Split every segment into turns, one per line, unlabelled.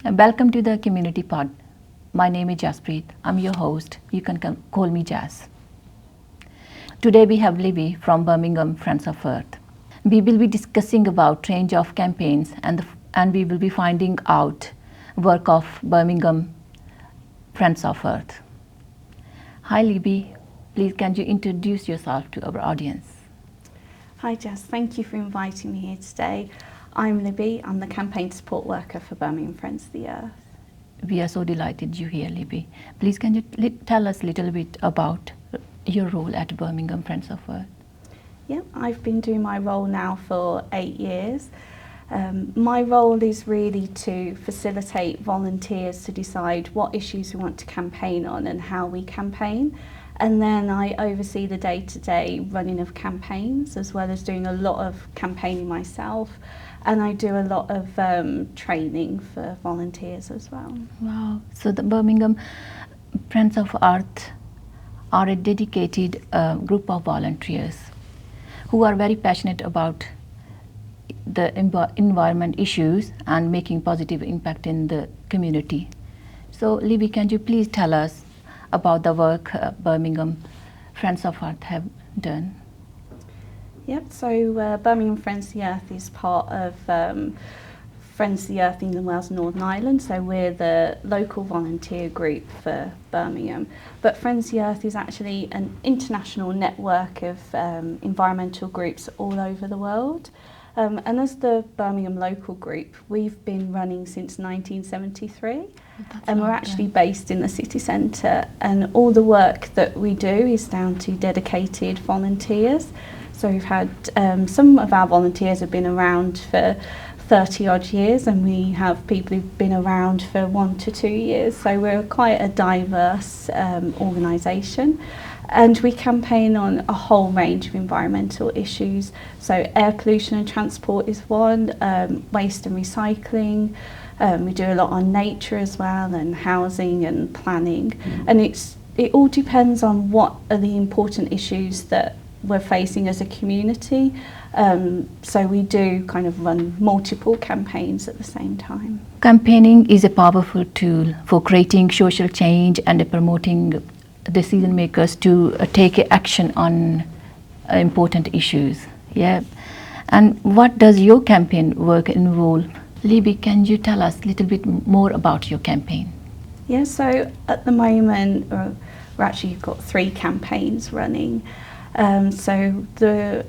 Welcome to the Community Pod. My name is Jaspreet. I'm your host. You can call me Jas. Today we have Libby from Birmingham Friends of Earth. We will be discussing about range of campaigns and we will be finding out work of Birmingham Friends of Earth. Hi Libby, please can you introduce yourself to our audience?
Hi Jess, thank you for inviting me here today. I'm Libby, I'm the campaign support worker for Birmingham Friends of the Earth.
We are so delighted you're here, Libby. Please can you tell us a little bit about your role at Birmingham Friends of Earth?
Yeah, I've been doing my role now for 8 years. My role is really to facilitate volunteers to decide what issues we want to campaign on and how we campaign. And then I oversee the day-to-day running of campaigns, as well as doing a lot of campaigning myself. And I do a lot of training for volunteers as well.
Wow, so the Birmingham Friends of Earth are a dedicated group of volunteers who are very passionate about the environment issues and making positive impact in the community. So Libby, can you please tell us about the work Birmingham Friends of Earth have done?
Yep, so Birmingham Friends of the Earth is part of Friends of the Earth England, Wales and Northern Ireland, so we're the local volunteer group for Birmingham. But Friends of the Earth is actually an international network of environmental groups all over the world. And as the Birmingham local group, we've been running since 1973. And we're actually based in the city centre, and all the work that we do is down to dedicated volunteers. So we've had some of our volunteers have been around for 30 odd years, and we have people who've been around for 1 to 2 years. So we're quite a diverse organisation, and we campaign on a whole range of environmental issues. So air pollution and transport is one, waste and recycling. We do a lot on nature as well, and housing and planning. And it all depends on what are the important issues that we're facing as a community. So we do kind of run multiple campaigns at the same time.
Campaigning is a powerful tool for creating social change and promoting decision makers to take action on important issues. Yeah. And what does your campaign work involve? Libby, can you tell us a little bit more about your campaign?
Yeah, so at the moment, we're actually got 3 campaigns running. So the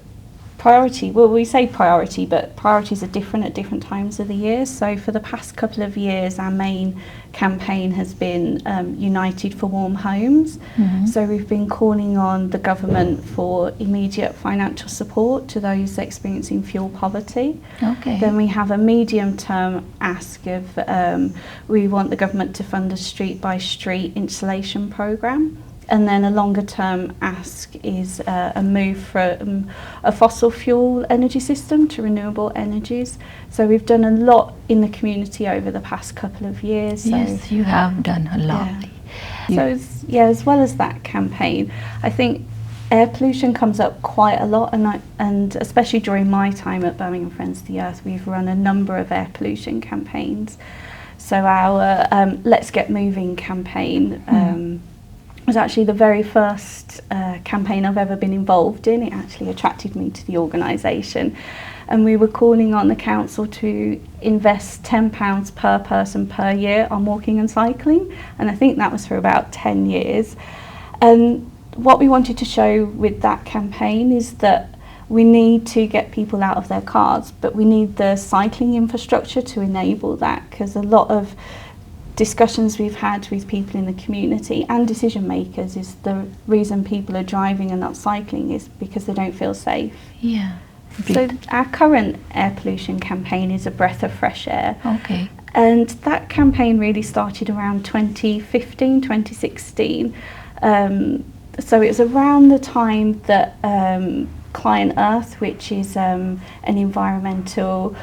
priority, well, we say priority, but priorities are different at different times of the year. So for the past couple of years, our main campaign has been United for Warm Homes. Mm-hmm. So we've been calling on the government for immediate financial support to those experiencing fuel poverty.
Okay.
Then we have a medium-term ask of we want the government to fund a street-by-street installation programme. And then a longer term ask is a move from a fossil fuel energy system to renewable energies. So we've done a lot in the community over the past couple of years.
Yes, so you have done a lot.
Yeah. So as well as that campaign, I think air pollution comes up quite a lot, and especially during my time at Birmingham Friends of the Earth, we've run a number of air pollution campaigns. So our Let's Get Moving campaign was actually the very first campaign I've ever been involved in. It actually attracted me to the organisation, and we were calling on the council to invest £10 per person per year on walking and cycling, and I think that was for about 10 years. And what we wanted to show with that campaign is that we need to get people out of their cars, but we need the cycling infrastructure to enable that, because a lot of discussions we've had with people in the community and decision makers is the reason people are driving and not cycling is because they don't feel safe.
Yeah.
So our current air pollution campaign is a breath of fresh air.
Okay.
And that campaign really started around 2015, 2016. So it was around the time that Client Earth, which is an environmental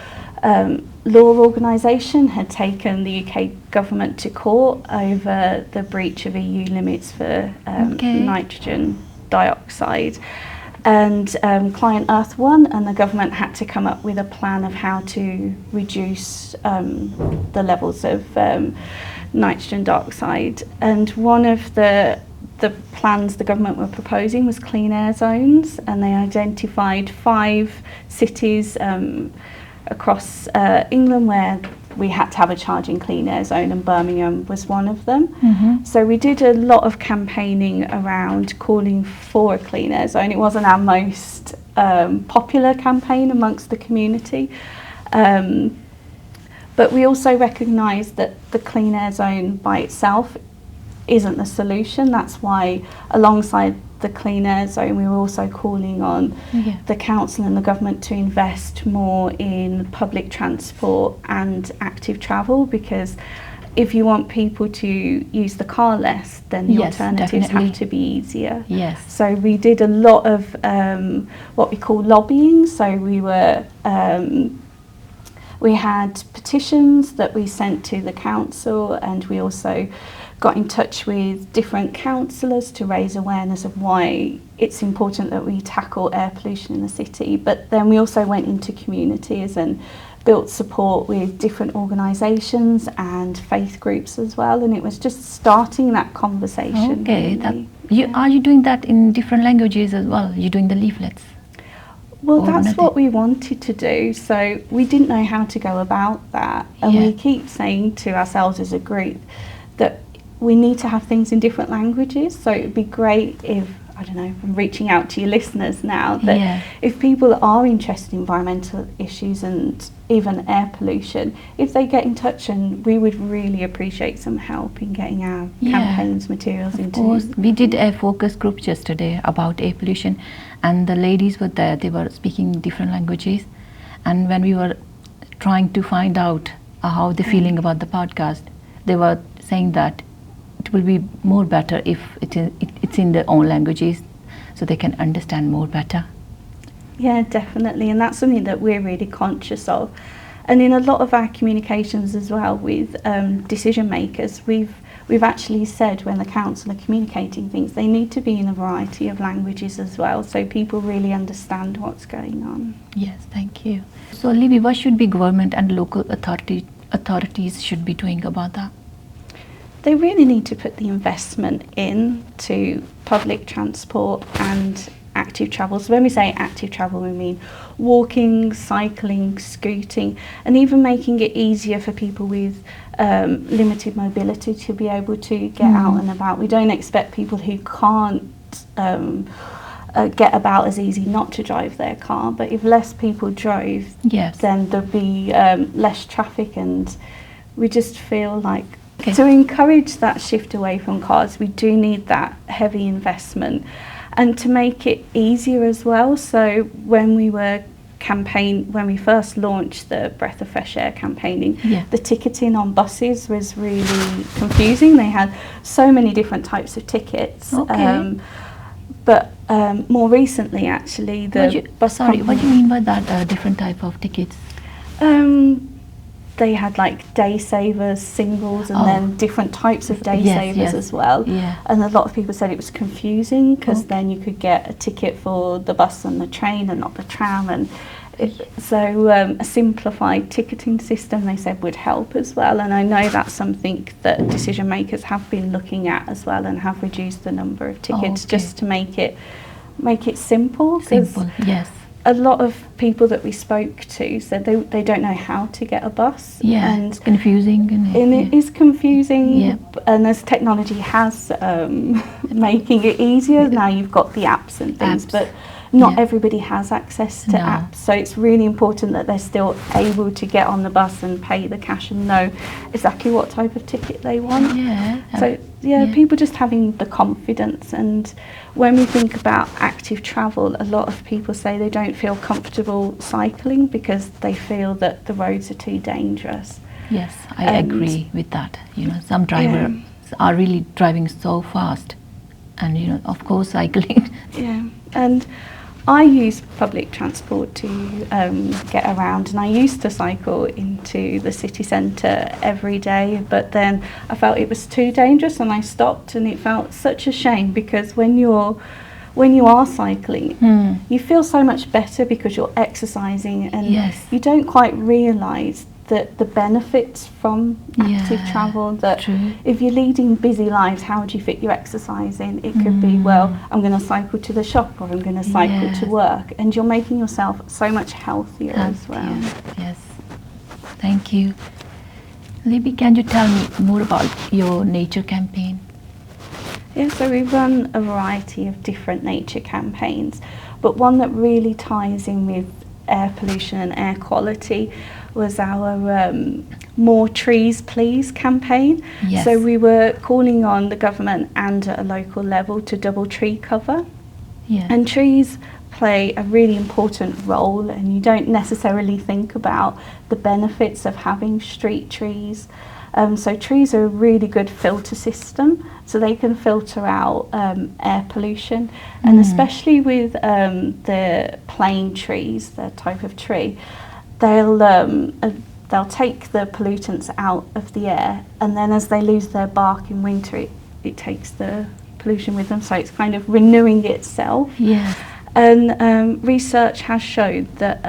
law organisation, had taken the UK government to court over the breach of EU limits for nitrogen dioxide. and Client Earth won, and the government had to come up with a plan of how to reduce the levels of nitrogen dioxide. And one of the plans the government were proposing was clean air zones, and they identified 5 cities across England where we had to have a charging clean air zone, and Birmingham was one of them. So we did a lot of campaigning around calling for a clean air zone. It wasn't our most popular campaign amongst the community, but we also recognised that the clean air zone by itself isn't the solution. That's why alongside the clean air zone we were also calling on the council and the government to invest more in public transport and active travel, because if you want people to use the car less, then the alternatives have to be easier. So we did a lot of what we call lobbying. So we had petitions that we sent to the council, and we also got in touch with different councillors to raise awareness of why it's important that we tackle air pollution in the city. But then we also went into communities and built support with different organisations and faith groups as well, and it was just starting that conversation.
Are you doing that in different languages as well? You're doing the leaflets?
Well, that's what we wanted to do, so we didn't know how to go about that, and we keep saying to ourselves as a group that we need to have things in different languages. So it'd be great if, I don't know, I'm reaching out to your listeners now, that if people are interested in environmental issues and even air pollution, if they get in touch, and we would really appreciate some help in getting our campaigns materials into. Of course,
we did a focus group yesterday about air pollution, and the ladies were there, they were speaking different languages, and when we were trying to find out how they're feeling about the podcast, they were saying that it will be more better if it's in their own languages, so they can understand more better.
Yeah, definitely, and that's something that we're really conscious of. And in a lot of our communications as well with decision makers, we've actually said when the council are communicating things, they need to be in a variety of languages as well, so people really understand what's going on.
Yes, thank you. So Libby, what should be government and local authorities should be doing about that?
They really need to put the investment into public transport and active travel. So when we say active travel, we mean walking, cycling, scooting, and even making it easier for people with limited mobility to be able to get out and about. We don't expect people who can't get about as easy not to drive their car, but if less people drove, then there'd be less traffic, and we just feel like to encourage that shift away from cars, we do need that heavy investment, and to make it easier as well. So when we first launched the Breath of Fresh Air campaigning, the ticketing on buses was really confusing. They had so many different types of tickets. But more recently, actually,
what do you mean by that, different type of tickets?
They had like day savers, singles, and then different types of day savers as well. And a lot of people said it was confusing, because then you could get a ticket for the bus and the train and not the tram, and so a simplified ticketing system, they said, would help as well. And I know that's something that decision makers have been looking at as well, and have reduced the number of tickets just to make it simple. A lot of people that we spoke to said they don't know how to get a bus.
And it's confusing.
It is confusing. And as technology has making it easier, now you've got the apps and things, but not everybody has access to apps. So it's really important that they're still able to get on the bus and pay the cash and know exactly what type of ticket they want. People just having the confidence. And when we think about active travel, a lot of people say they don't feel comfortable cycling because they feel that the roads are too dangerous.
Yes, I agree with that. Some drivers are really driving so fast, and of course cycling.
And I use public transport to get around, and I used to cycle into the city centre every day, but then I felt it was too dangerous and I stopped, and it felt such a shame, because when you're when you are cycling, you feel so much better because you're exercising, and you don't quite realise that the benefits from active travel, that if you're leading busy lives, how do you fit your exercise in? It could be, well, I'm going to cycle to the shop, or I'm going to cycle to work, and you're making yourself so much healthier as well.
Yes, thank you. Libby, can you tell me more about your nature campaign?
Yeah, so we run a variety of different nature campaigns, but one that really ties in with air pollution and air quality was our More Trees Please campaign.
Yes.
So we were calling on the government and at a local level to double tree cover.
Yeah.
And trees play a really important role, and you don't necessarily think about the benefits of having street trees. So trees are a really good filter system, so they can filter out air pollution, and especially with the plane trees, the type of tree, they'll take the pollutants out of the air, and then as they lose their bark in winter, it takes the pollution with them, so it's kind of renewing itself.
Yeah.
And research has showed that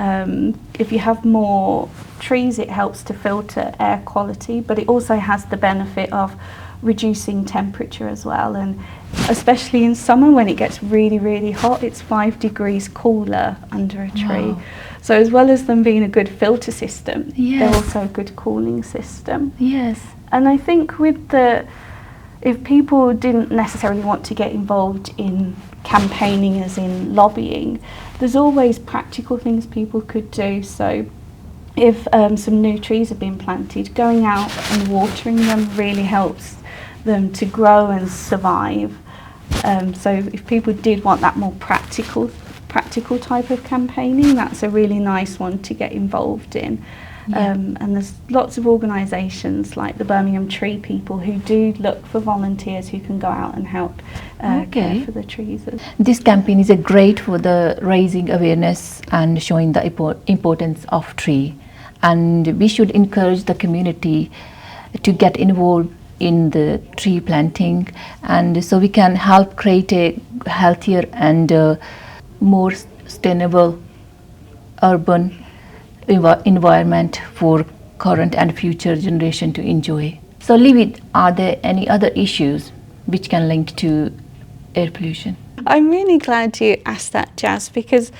if you have more trees, it helps to filter air quality, but it also has the benefit of reducing temperature as well. And especially in summer when it gets really, really hot, it's 5 degrees cooler under a tree.
Wow.
So as well as them being a good filter system,
Yes.
they're also a good cooling system.
Yes.
And I think if people didn't necessarily want to get involved in campaigning as in lobbying, there's always practical things people could do. So if some new trees have been planted, going out and watering them really helps them to grow and survive. So if people did want that more practical type of campaigning, that's a really nice one to get involved in.
Yeah.
And there's lots of organisations like the Birmingham Tree people who do look for volunteers who can go out and help care for the trees.
This campaign is a great for the raising awareness and showing the importance of tree, and we should encourage the community to get involved in the tree planting, and so we can help create a healthier and more sustainable urban environment for current and future generation to enjoy. So Libby, are there any other issues which can link to air pollution?
I'm really glad you asked that, Jazz, because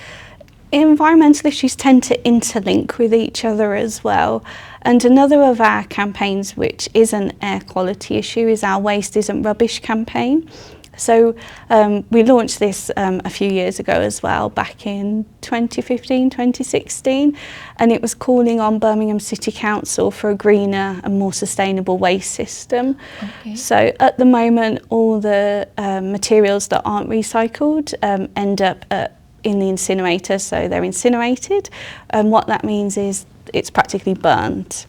environmental issues tend to interlink with each other as well. And another of our campaigns, which is an air quality issue, is our Waste Isn't Rubbish campaign. So we launched this a few years ago as well, back in 2015, 2016, and it was calling on Birmingham City Council for a greener and more sustainable waste system.
Okay.
So at the moment, all the materials that aren't recycled end up in the incinerator, so they're incinerated, and what that means is it's practically burnt.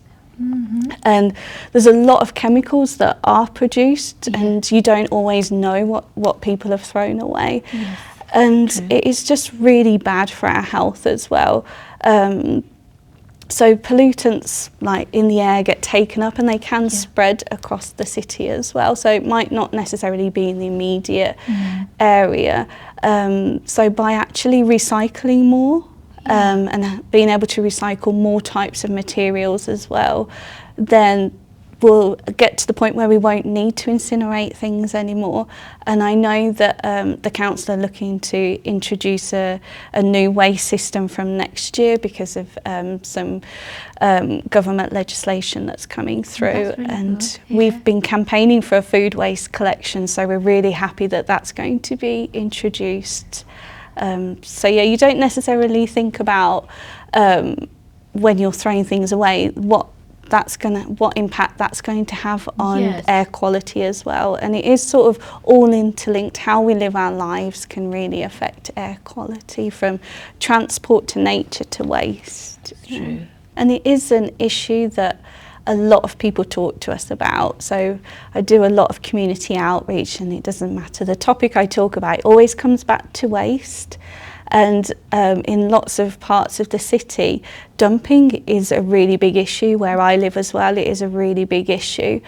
And there's a lot of chemicals that are produced, and you don't always know what people have thrown away.
Yes.
And it is just really bad for our health as well. So pollutants like in the air get taken up, and they can spread across the city as well. So it might not necessarily be in the immediate area. So by actually recycling more, and being able to recycle more types of materials as well, then we'll get to the point where we won't need to incinerate things anymore. And I know that the council are looking to introduce a new waste system from next year because of some government legislation that's coming through.
That's really
and
good. Yeah.
We've been campaigning for a food waste collection, so we're really happy that that's going to be introduced. So yeah, you don't necessarily think about when you're throwing things away what impact that's going to have on air quality as well. And it is sort of all interlinked. How we live our lives can really affect air quality, from transport to nature to waste.
True.
And it is an issue that a lot of people talk to us about. So I do a lot of community outreach, and it doesn't matter the topic I talk about, it always comes back to waste. And in lots of parts of the city, dumping is a really big issue. Where I live as well, it is a really big issue.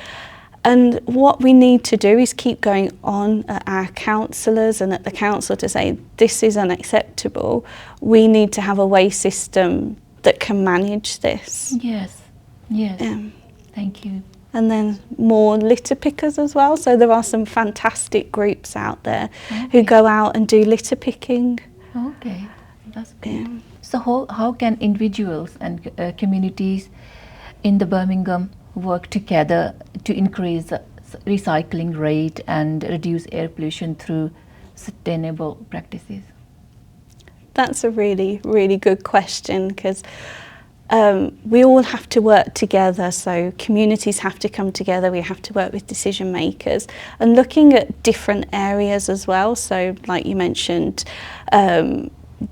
And what we need to do is keep going on at our councillors and at the council to say this is unacceptable. We need to have a waste system that can manage this.
Yes, yes. Thank you.
And then more litter pickers as well. So there are some fantastic groups out there who go out and do litter picking.
Okay, that's good. So how can individuals and communities in the Birmingham work together to increase the recycling rate and reduce air pollution through sustainable practices?
That's a really, really good question, because we all have to work together. So communities have to come together. We have to work with decision makers and looking at different areas as well. So like you mentioned,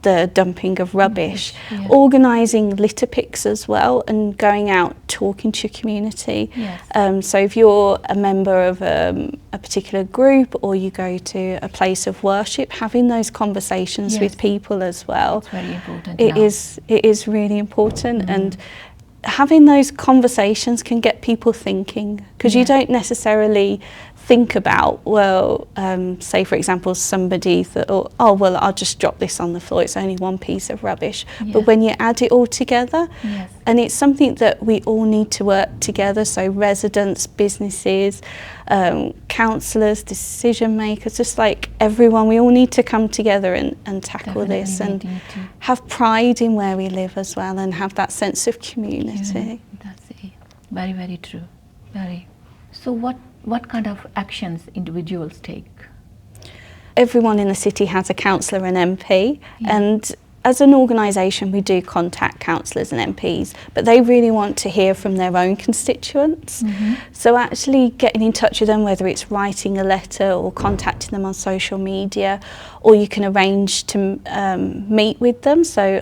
the dumping of rubbish, organising litter picks as well, and going out talking to your community. So if you're a member of a particular group, or you go to a place of worship, having those conversations with people as well.
It's very important.
It is really important, and having those conversations can get people thinking, because you don't necessarily think about, well, say for example somebody thought, oh well, I'll just drop this on the floor, it's only one piece of rubbish. But when you add it all together, and it's something that we all need to work together, so residents, businesses, councillors, decision makers, just like everyone, we all need to come together and tackle this, and have pride in where we live as well, and have that sense of community.
That's it. Very, very true. Very. So what kind of actions individuals take?
Everyone in the city has a councillor and MP, and as an organisation we do contact councillors and MPs, but they really want to hear from their own constituents. So actually getting in touch with them, whether it's writing a letter or contacting them on social media, or you can arrange to meet with them, so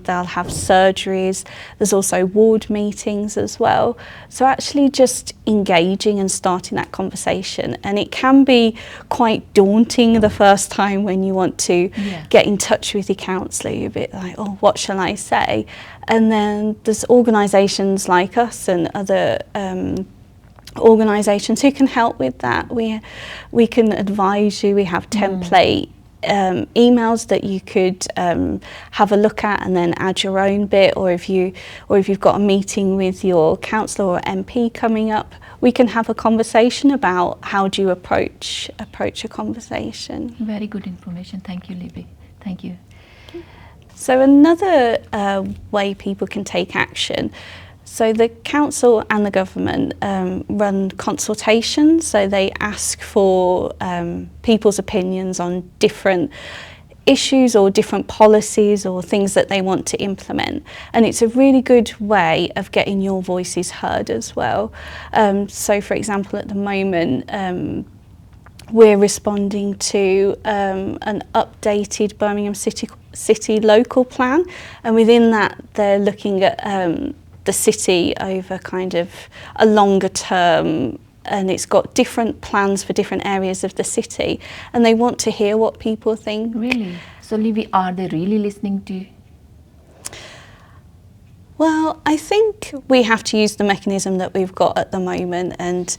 they'll have surgeries. There's also ward meetings as well. So actually just engaging and starting that conversation, and it can be quite daunting the first time when you want to get in touch with your councillor. You're a bit like, oh, what shall I say? And then there's organisations like us and other organisations who can help with that. We can advise you. We have template emails that you could have a look at and then add your own bit, or if you've got a meeting with your councillor or MP coming up, we can have a conversation about how do you approach a conversation.
Very good information. Thank you, Libby. Thank you.
So another way people can take action, so the council and the government run consultations, so they ask for people's opinions on different issues or different policies or things that they want to implement, and it's a really good way of getting your voices heard as well. So for example, at the moment we're responding to an updated Birmingham City local plan, and within that they're looking at the city over kind of a longer term, and it's got different plans for different areas of the city, and they want to hear what people think.
Really? So Libby, are they really listening to you?
Well, I think we have to use the mechanism that we've got at the moment, and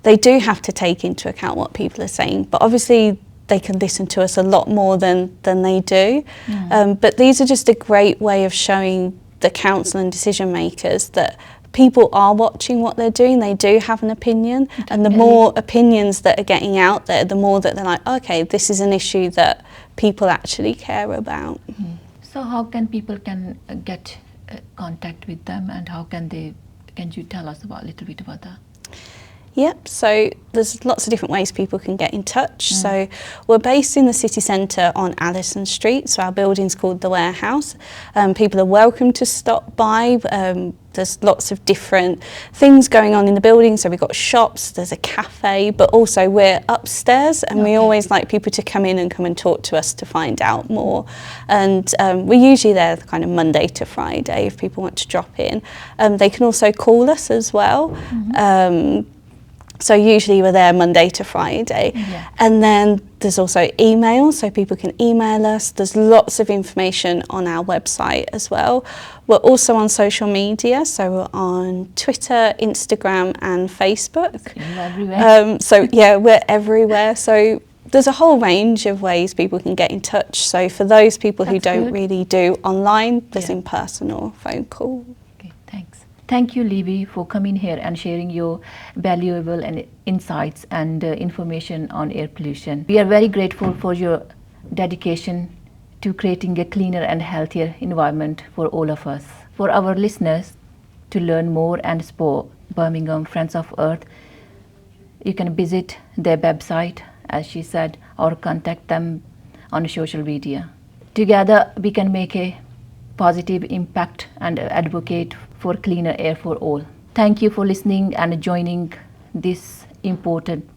they do have to take into account what people are saying, but obviously they can listen to us a lot more than they do. But these are just a great way of showing the council and decision makers that people are watching what they're doing, they do have an opinion, and the more opinions that are getting out there, the more that they're like, okay, this is an issue that people actually care about.
So how can people get contact with them, and can you tell us a little bit about that?
Yep, so there's lots of different ways people can get in touch. So we're based in the city centre on Allison Street, so our building's called The Warehouse. People are welcome to stop by. There's lots of different things going on in the building, so we've got shops, there's a cafe, but also we're upstairs, and we always like people to come in and talk to us to find out more. And we're usually there kind of Monday to Friday if people want to drop in. They can also call us as well. So usually we're there Monday to Friday.
Yeah.
And then there's also email, so people can email us. There's lots of information on our website as well. We're also on social media, so we're on Twitter, Instagram and Facebook.
You're everywhere.
So yeah, we're everywhere. So there's a whole range of ways people can get in touch. So for those people who
That's
don't
good.
really do online, there's
Yeah.
in person or phone call.
Okay, thanks. Thank you, Libby, for coming here and sharing your valuable and insights and information on air pollution. We are very grateful for your dedication to creating a cleaner and healthier environment for all of us. For our listeners to learn more and support Birmingham Friends of Earth, you can visit their website, as she said, or contact them on social media. Together, we can make a positive impact and advocate for cleaner air for all. Thank you for listening and joining this important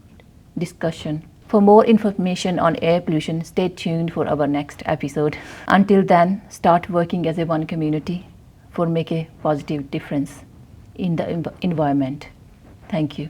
discussion. For more information on air pollution, stay tuned for our next episode. Until then, start working as a one community for make a positive difference in the environment. Thank you.